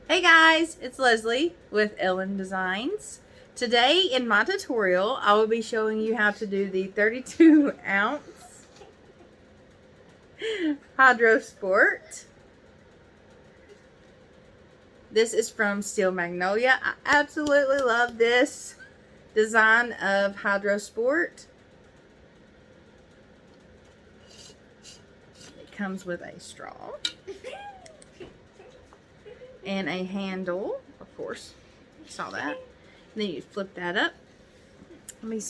Hey guys, it's Leslie with Ellen Designs. Today in my tutorial, I will be showing you how to do the 32 ounce Hydrofit. This is from Steel Magnolia. I absolutely love this design of Hydrofit. It comes with a straw and a handle, of course. You saw that. And then you flip that up. Let me.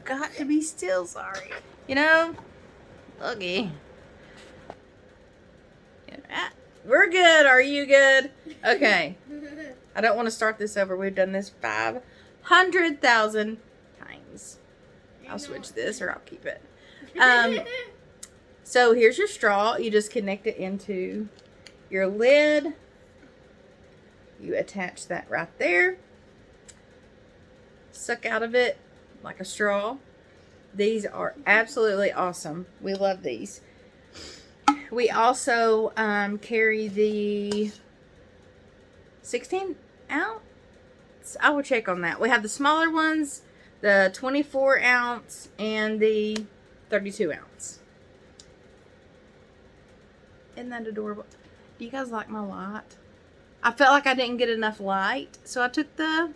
Got to be still, sorry. You know, looky. We're good. Are you good? Okay. I don't want to start this over. We've done this 500,000 times. I'll switch this or I'll keep it. So here's your straw. You just connect it into your lid. You attach that right there. Suck out of it like a straw. These are absolutely awesome. We love these. We also carry the 16 ounce. I will check on that. We have the smaller ones, the 24 ounce, and the 32 ounce. Isn't that adorable? Do you guys like my light? I felt like I didn't get enough light, so I took the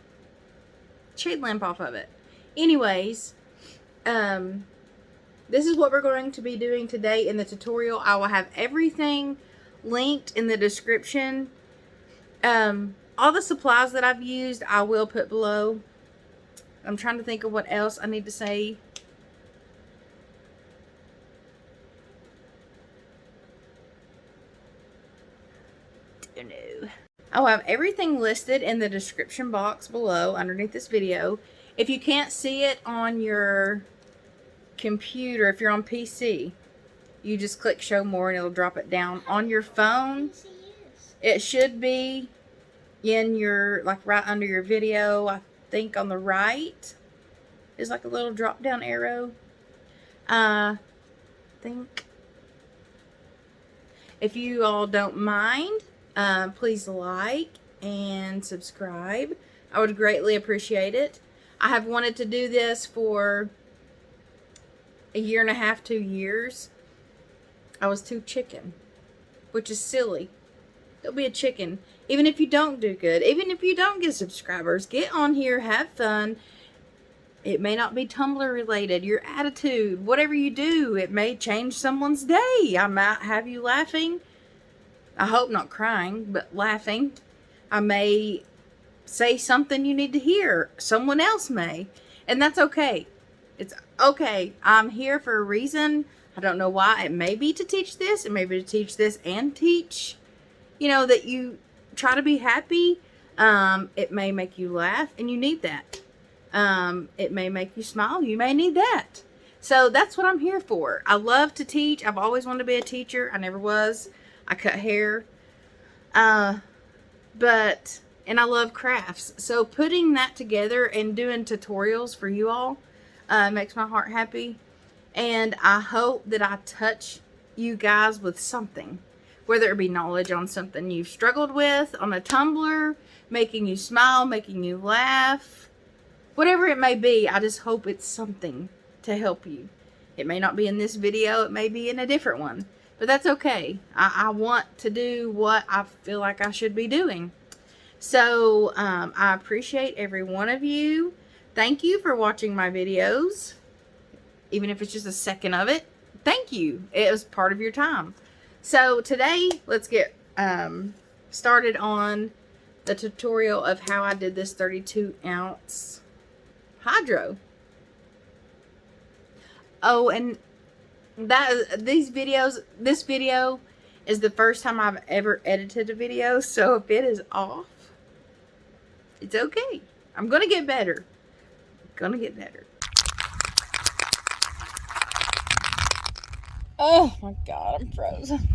shade lamp off of it. Anyways, this is what we're going to be doing today in the tutorial. I will have everything linked in the description. All the supplies that I've used, I will put below. I'm trying to think of what else I need to say. No. I'll have everything listed in the description box below underneath this video. If you can't see it on your computer, if you're on PC, you just click show more and it'll drop it down. On your phone, it should be in your, like right under your video. I think on the right is like a little drop down arrow. I think if you all don't mind, please like and subscribe. I would greatly appreciate it. I have wanted to do this for a year and a half, 2 years. I was too chicken, which is silly. Don't be a chicken. Even if you don't do good, even if you don't get subscribers, get on here, have fun. It may not be tumbler related, your attitude, whatever you do, it may change someone's day. I might have you laughing. I hope not crying, but laughing. I may say something you need to hear. Someone else may. And that's okay. It's okay. I'm here for a reason. I don't know why. It may be to teach this. It may be to teach this and teach. You know, that you try to be happy. It may make you laugh, and you need that. It may make you smile. You may need that. So that's what I'm here for. I love to teach. I've always wanted to be a teacher. I never was. I cut hair. And I love crafts. So putting that together and doing tutorials for you all makes my heart happy. And I hope that I touch you guys with something. Whether it be knowledge on something you've struggled with, on a tumbler, making you smile, making you laugh. Whatever it may be, I just hope it's something to help you. It may not be in this video. It may be in a different one. But that's okay. I want to do what I feel like I should be doing. So, I appreciate every one of you. Thank you for watching my videos. Even if it's just a second of it. Thank you. It was part of your time. So, today, let's get started on the tutorial of how I did this 32 ounce hydro. Oh, and this video is the first time I've ever edited a video, so if it is off, it's okay. I'm gonna get better. Oh my god, I'm frozen.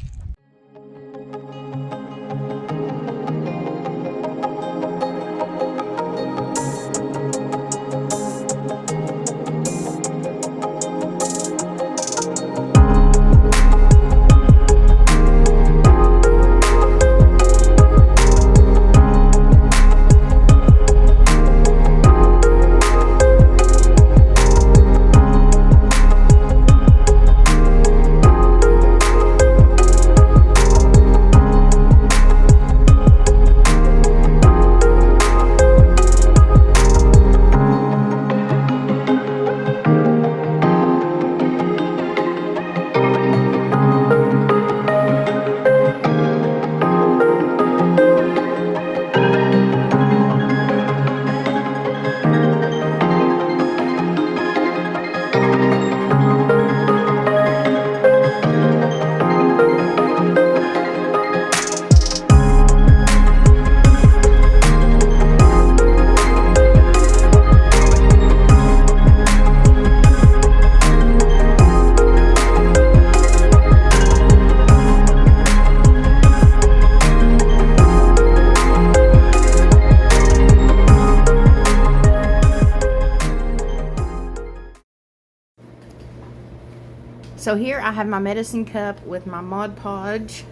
So here I have my medicine cup with my Mod Podge,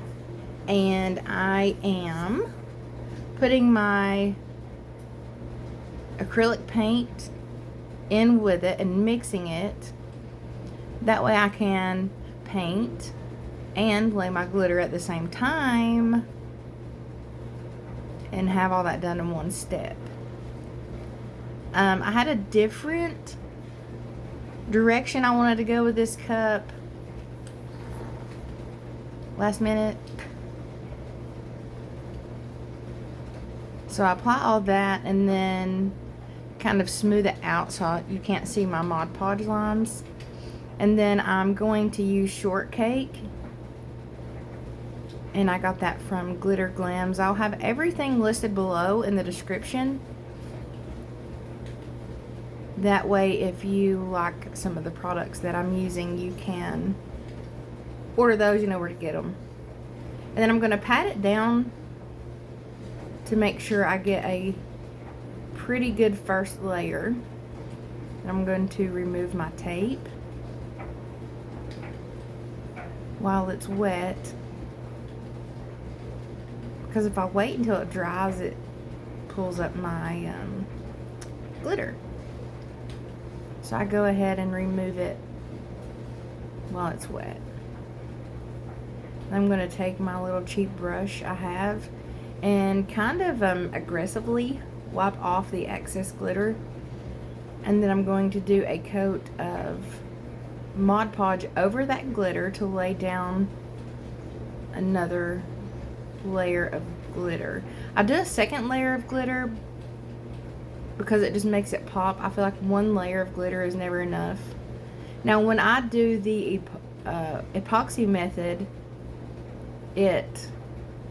and I am putting my acrylic paint in with it and mixing it. That way I can paint and lay my glitter at the same time and have all that done in one step. I had a different direction I wanted to go with this cup last minute. So I apply all that and then kind of smooth it out so you can't see my Mod Podge lines. And then I'm going to use Shortcake, and I got that from Glamz. I'll have everything listed below in the description. That way, if you like some of the products that I'm using, you can order those, you know where to get them. And then I'm going to pat it down to make sure I get a pretty good first layer. And I'm going to remove my tape while it's wet, because if I wait until it dries, it pulls up my glitter. So I go ahead and remove it while it's wet. I'm going to take my little cheap brush I have and kind of aggressively wipe off the excess glitter, and then I'm going to do a coat of Mod Podge over that glitter to lay down another layer of glitter. I do a second layer of glitter because it just makes it pop. I feel like one layer of glitter is never enough. Now when I do the epoxy method, it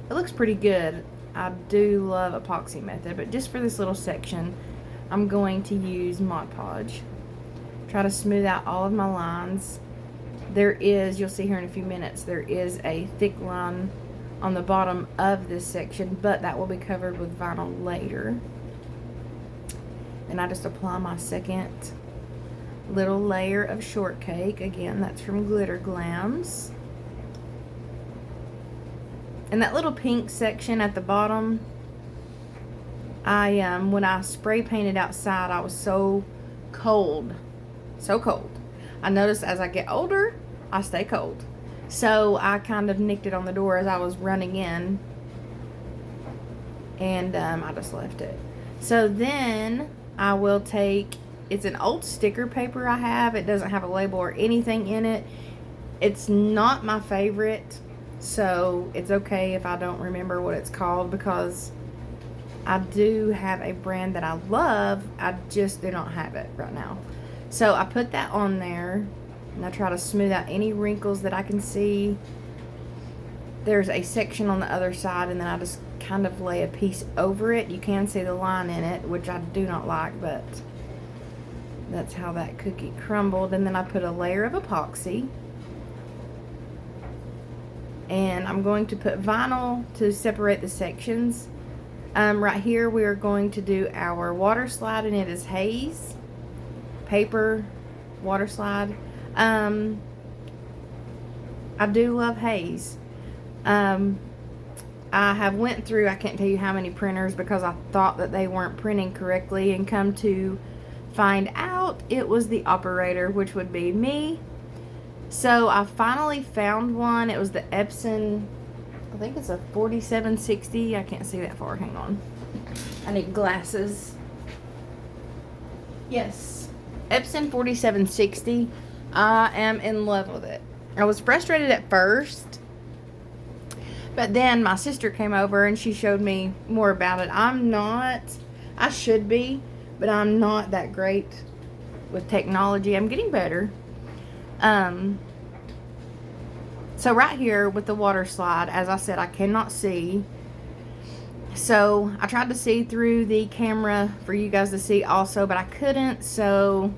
looks pretty good. I do love epoxy method, but just for this little section I'm going to use Mod Podge. Try to smooth out all of my lines. There is, you'll see here in a few minutes, there is a thick line on the bottom of this section, but that will be covered with vinyl later. And I just apply my second little layer of Shortcake. Again, that's from Glamz. And that little pink section at the bottom, when I spray painted outside, I was so cold. So cold. I noticed as I get older, I stay cold. So I kind of nicked it on the door as I was running in, and I just left it. So then I will take, it's an old sticker paper I have. It doesn't have a label or anything in it. It's not my favorite, so it's okay if I don't remember what it's called, because I do have a brand that I love. I just do not have it right now. So I put that on there, and I try to smooth out any wrinkles that I can see. There's a section on the other side, and then I just kind of lay a piece over it. You can see the line in it, which I do not like, but that's how that cookie crumbled. And then I put a layer of epoxy, and I'm going to put vinyl to separate the sections. Right here we are going to do our water slide, and it is Haze paper water slide. I do love Haze. I have went through, I can't tell you how many printers, because I thought that they weren't printing correctly, and come to find out it was the operator, which would be me. So I finally found one. It was the Epson, I think it's a 4760. I can't see that far, hang on, I need glasses. Yes, Epson 4760. I am in love with it. I was frustrated at first, but then my sister came over and she showed me more about it. I should be, but I'm not that great with technology. I'm getting better. So right here with the water slide, as I said, I cannot see. So I tried to see through the camera for you guys to see also, but I couldn't. So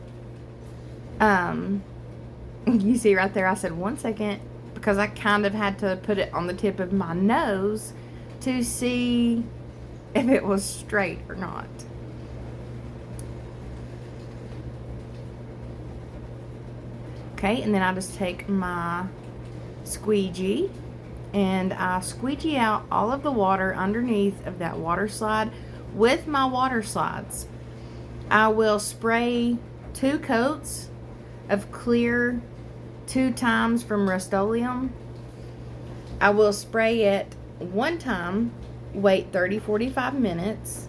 you see right there, I said 1 second, because I kind of had to put it on the tip of my nose to see if it was straight or not. Okay, and then I just take my squeegee and I squeegee out all of the water underneath of that water slide with my water slides. I will spray 2 coats of clear 2 times from Rust-Oleum. I will spray it 1 time, wait 30-45 minutes,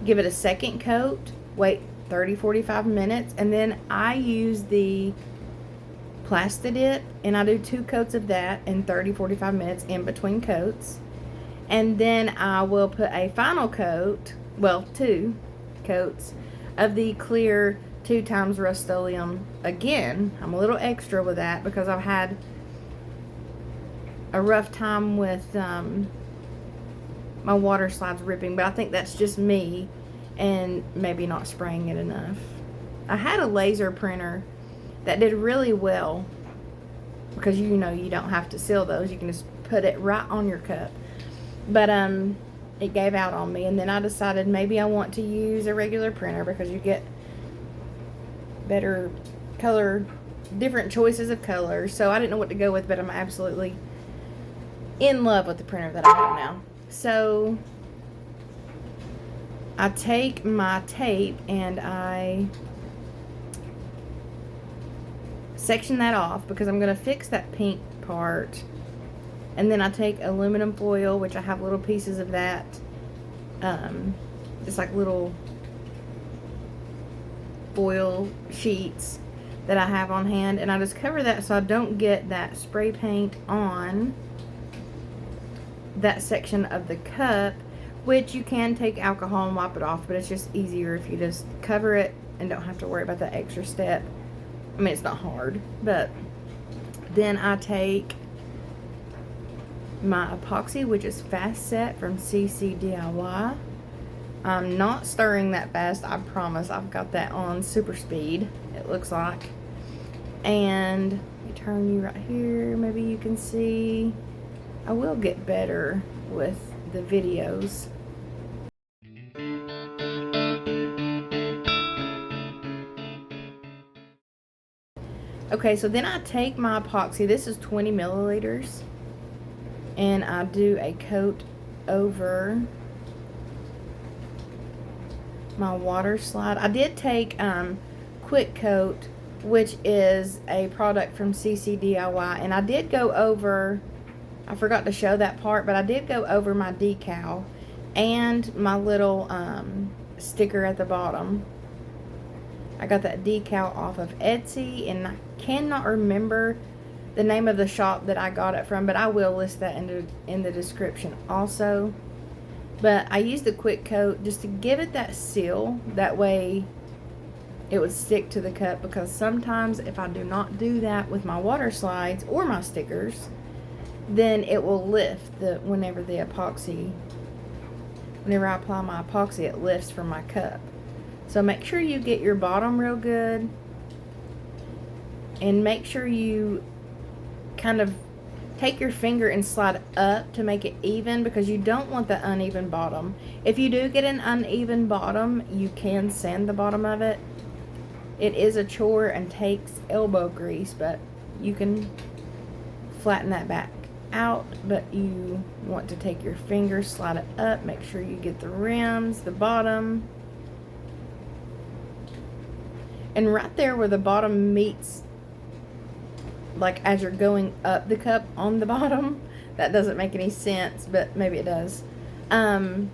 give it a second coat, wait 30-45 minutes, and then I use the Plastidip and I do 2 coats of that in 30-45 minutes in between coats. And then I will put a final coat, well, 2 coats of the clear 2 times Rust-Oleum. Again, I'm a little extra with that because I've had a rough time with my water slides ripping, but I think that's just me and maybe not spraying it enough. I had a laser printer that did really well because you know you don't have to seal those, you can just put it right on your cup, but it gave out on me, and then I decided maybe I want to use a regular printer because you get better color, different choices of colors. So I didn't know what to go with, but I'm absolutely in love with the printer that I have now. So I take my tape and I section that off because I'm going to fix that pink part, and then I take aluminum foil, which I have little pieces of that, just like little foil sheets that I have on hand, and I just cover that so I don't get that spray paint on that section of the cup, which you can take alcohol and wipe it off, but it's just easier if you just cover it and don't have to worry about that extra step. I mean, it's not hard, but then I take my epoxy, which is Fast Set from CC DIY. I'm not stirring that fast, I promise. I've got that on super speed, it looks like. And let me turn you right here, maybe you can see. I will get better with the videos. Okay, so then I take my epoxy, this is 20 milliliters, and I do a coat over my water slide. I did take Quick Coat, which is a product from CC DIY, and I did go over, I forgot to show that part, but I did go over my decal and my little sticker at the bottom. I got that decal off of Etsy, and I cannot remember the name of the shop that I got it from, but I will list that in the description also. But I used the Quick Coat just to give it that seal, that way it would stick to the cup, because sometimes if I do not do that with my water slides or my stickers, then it will lift whenever I apply my epoxy, it lifts from my cup. So make sure you get your bottom real good, and make sure you kind of take your finger and slide up to make it even, because you don't want the uneven bottom. If you do get an uneven bottom, you can sand the bottom of it. It is a chore and takes elbow grease, but you can flatten that back out. But you want to take your finger, slide it up, make sure you get the rims, the bottom, and right there where the bottom meets, like as you're going up the cup on the bottom, that doesn't make any sense, but maybe it does. Try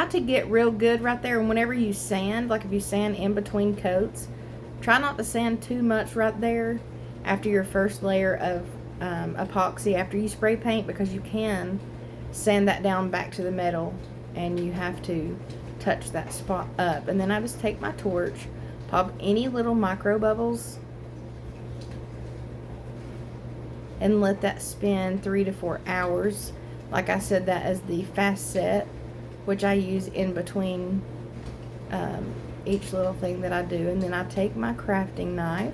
to get real good right there, and whenever you sand, like if you sand in between coats, try not to sand too much right there after your first layer of epoxy after you spray paint, because you can sand that down back to the metal and you have to touch that spot up. And then I just take my torch, pop any little micro bubbles, and let that spin 3 to 4 hours. Like I said, that is the Fast Set, which I use in between each little thing that I do. And then I take my crafting knife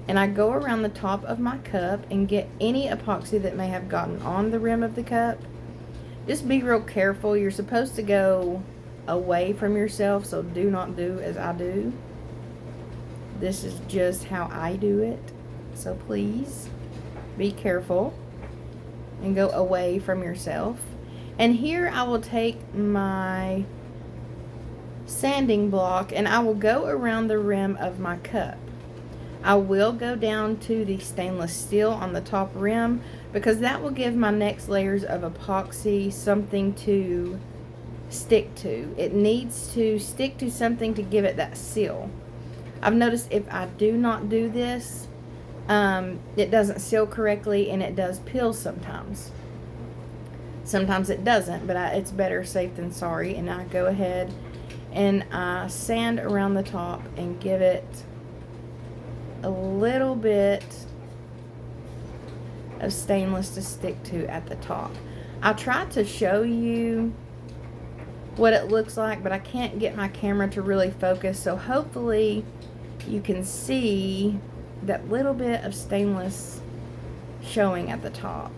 and I go around the top of my cup and get any epoxy that may have gotten on the rim of the cup. Just be real careful. You're supposed to go away from yourself, so do not do as I do. This is just how I do it. So please be careful and go away from yourself. And here I will take my sanding block and I will go around the rim of my cup. I will go down to the stainless steel on the top rim because that will give my next layers of epoxy something to stick to. It needs to stick to something to give it that seal. I've noticed if I do not do this, it doesn't seal correctly and it does peel sometimes. Sometimes it doesn't, but it's better safe than sorry. And I go ahead and I sand around the top and give it a little bit of stainless to stick to at the top. I tried to show you what it looks like, but I can't get my camera to really focus, so hopefully you can see that little bit of stainless showing at the top.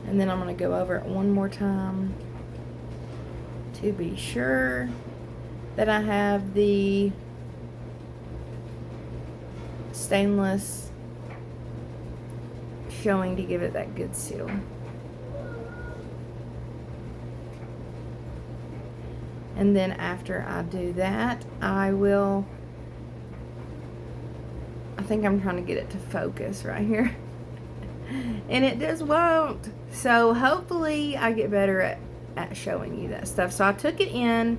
And then I'm going to go over it one more time to be sure that I have the stainless showing to give it that good seal. And then after I do that, I think I'm trying to get it to focus right here. And it just won't. So hopefully I get better at showing you that stuff. So I took it in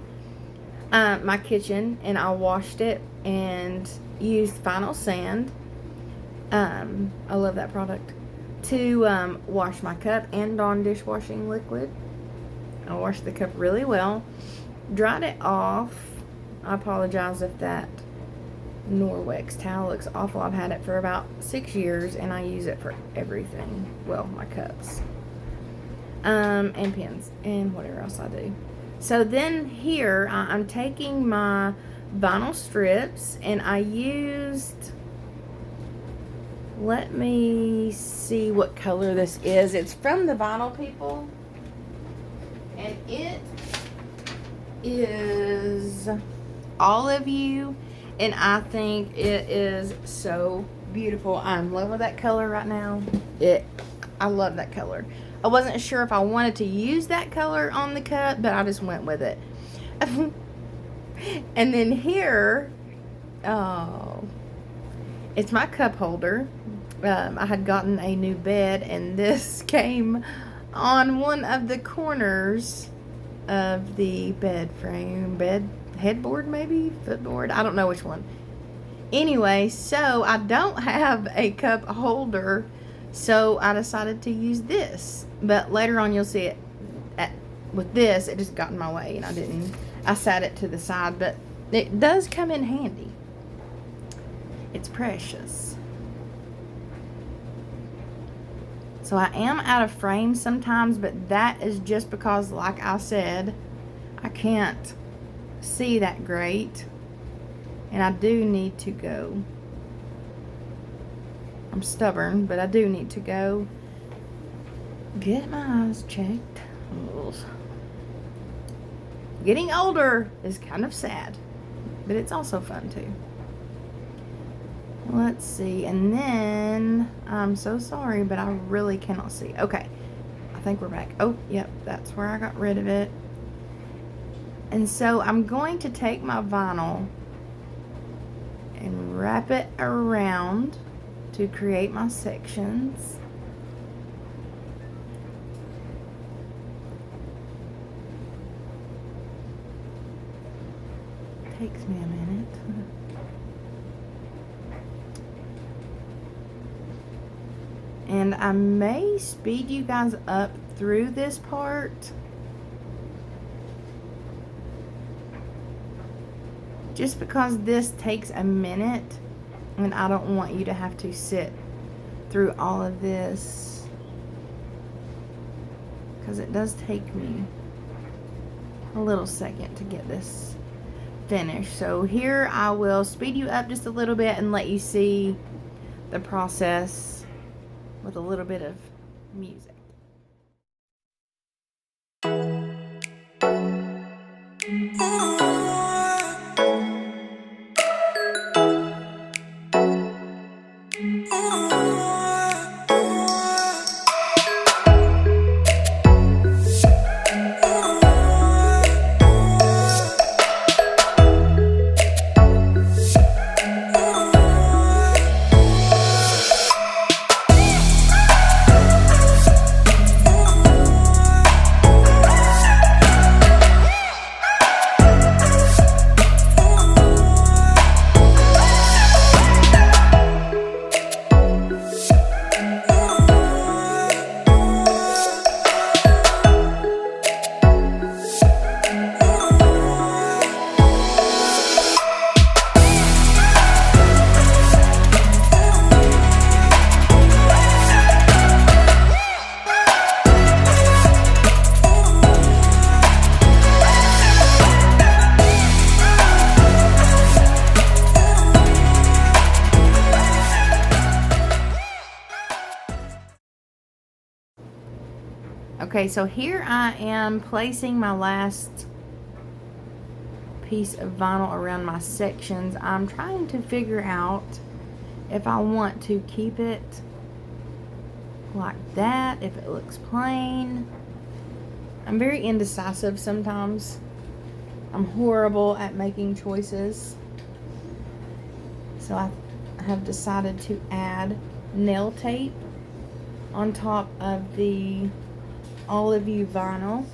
my kitchen and I washed it and used Final Sand. I love that product. To wash my cup and Dawn dishwashing liquid. I washed the cup really well. Dried it off. I apologize if that Norwex towel looks awful. I've had it for about 6 years and I use it for everything. Well, my cups. And pens and whatever else I do. So then here I'm taking my vinyl strips and I used, let me see what color this is. It's from the Vinyl People and it is Olive You, and I think it is so beautiful. I'm in love with that color right now. I love that color. I wasn't sure if I wanted to use that color on the cup, but I just went with it. And then here, oh, it's my cup holder. I had gotten a new bed and this came on one of the corners of the bed headboard, maybe footboard, I don't know which one. Anyway, so I don't have a cup holder, so I decided to use this, but later on you'll see it with this, it just got in my way and I sat it to the side, but it does come in handy. It's precious. So I am out of frame sometimes, but that is just because, like I said, I can't see that great. And I do need to go. I'm stubborn, but I do need to go get my eyes checked. Getting older is kind of sad, but it's also fun too. Let's see, and then, I'm so sorry, but I really cannot see. Okay, I think we're back. Oh, yep, that's where I got rid of it. And so I'm going to take my vinyl and wrap it around to create my sections. Takes me a minute. And I may speed you guys up through this part, just because this takes a minute and I don't want you to have to sit through all of this, because it does take me a little second to get this finished. So here I will speed you up just a little bit and let you see the process with a little bit of music. Okay, so here I am placing my last piece of vinyl around my sections. I'm trying to figure out if I want to keep it like that, if it looks plain. I'm very indecisive sometimes. I'm horrible at making choices. So I have decided to add nail tape on top of the Olive You vinyl.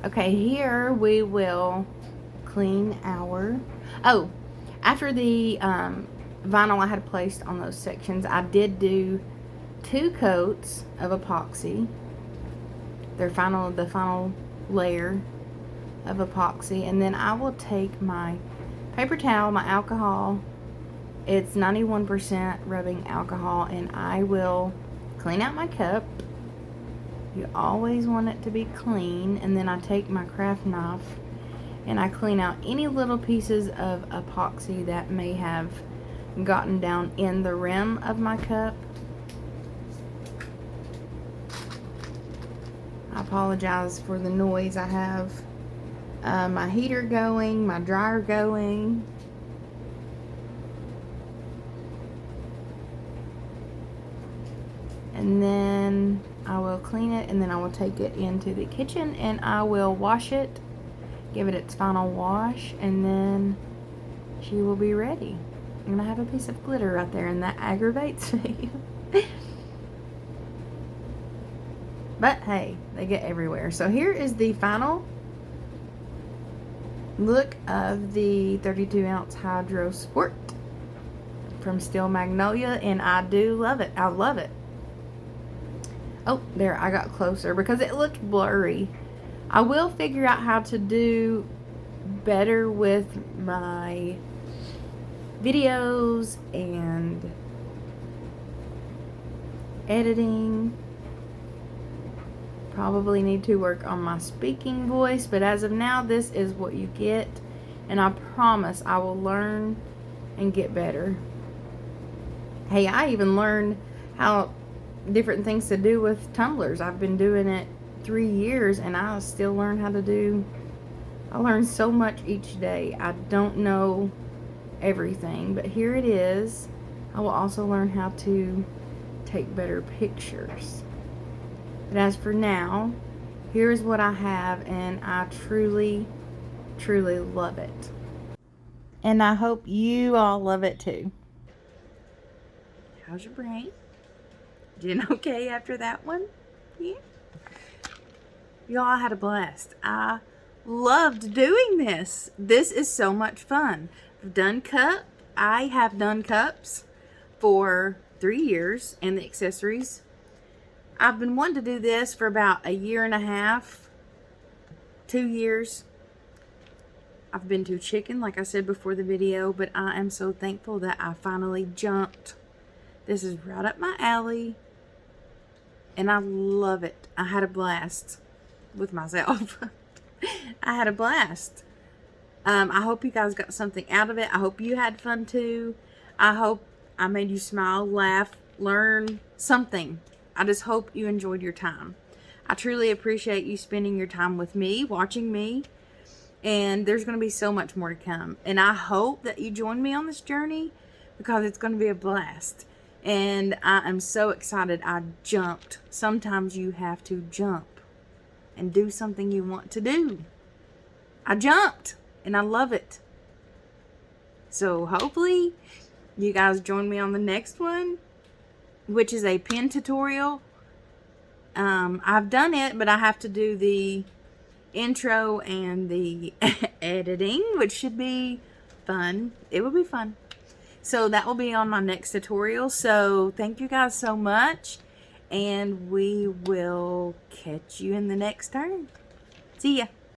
Okay, here we will clean our, oh, after the vinyl I had placed on those sections, I did do 2 coats of epoxy. The final layer of epoxy, and then I will take my paper towel, my alcohol, it's 91% rubbing alcohol, and I will clean out my cup. You always want it to be clean, and then I take my craft knife and I clean out any little pieces of epoxy that may have gotten down in the rim of my cup. I apologize for the noise. I have my heater going, my dryer going. And then I will clean it, and then I will take it into the kitchen and I will wash it, give it its final wash, and then she will be ready. And I have a piece of glitter right there, and that aggravates me. But hey, they get everywhere. So here is the final look of the 32 ounce Hydro Sport from Steel Magnolia, and I do love it. I love it. Oh, there, I got closer because it looked blurry. I will figure out how to do better with my videos and editing. Probably need to work on my speaking voice, but as of now, this is what you get, and I promise I will learn and get better. Hey, I even learned how different things to do with tumblers. I've been doing it 3 years, and I still learn how to do. I learn so much each day. I don't know everything, but here it is. I will also learn how to take better pictures. But as for now, here is what I have, and I truly, truly love it. And I hope you all love it too. How's your brain? Doing okay after that one? Yeah. Y'all, had a blast. I loved doing this. This is so much fun. I have done cups for 3 years, and the accessories. I've been wanting to do this for about 1.5 years, 2 years. I've been too chicken, like I said before the video, but I am so thankful that I finally jumped. This is right up my alley, and I love it. I had a blast with myself. I had a blast. I hope you guys got something out of it. I hope you had fun too. I hope I made you smile, laugh, learn something. I just hope you enjoyed your time. I truly appreciate you spending your time with me, watching me, and there's going to be so much more to come. And I hope that you join me on this journey because it's going to be a blast. And I am so excited I jumped. Sometimes you have to jump and do something you want to do. I jumped, and I love it. So hopefully you guys join me on the next one, which is a pen tutorial. I've done it, but I have to do the intro and the editing, which should be fun. It will be fun. So that will be on my next tutorial. So thank you guys so much, and we will catch you in the next turn. See ya.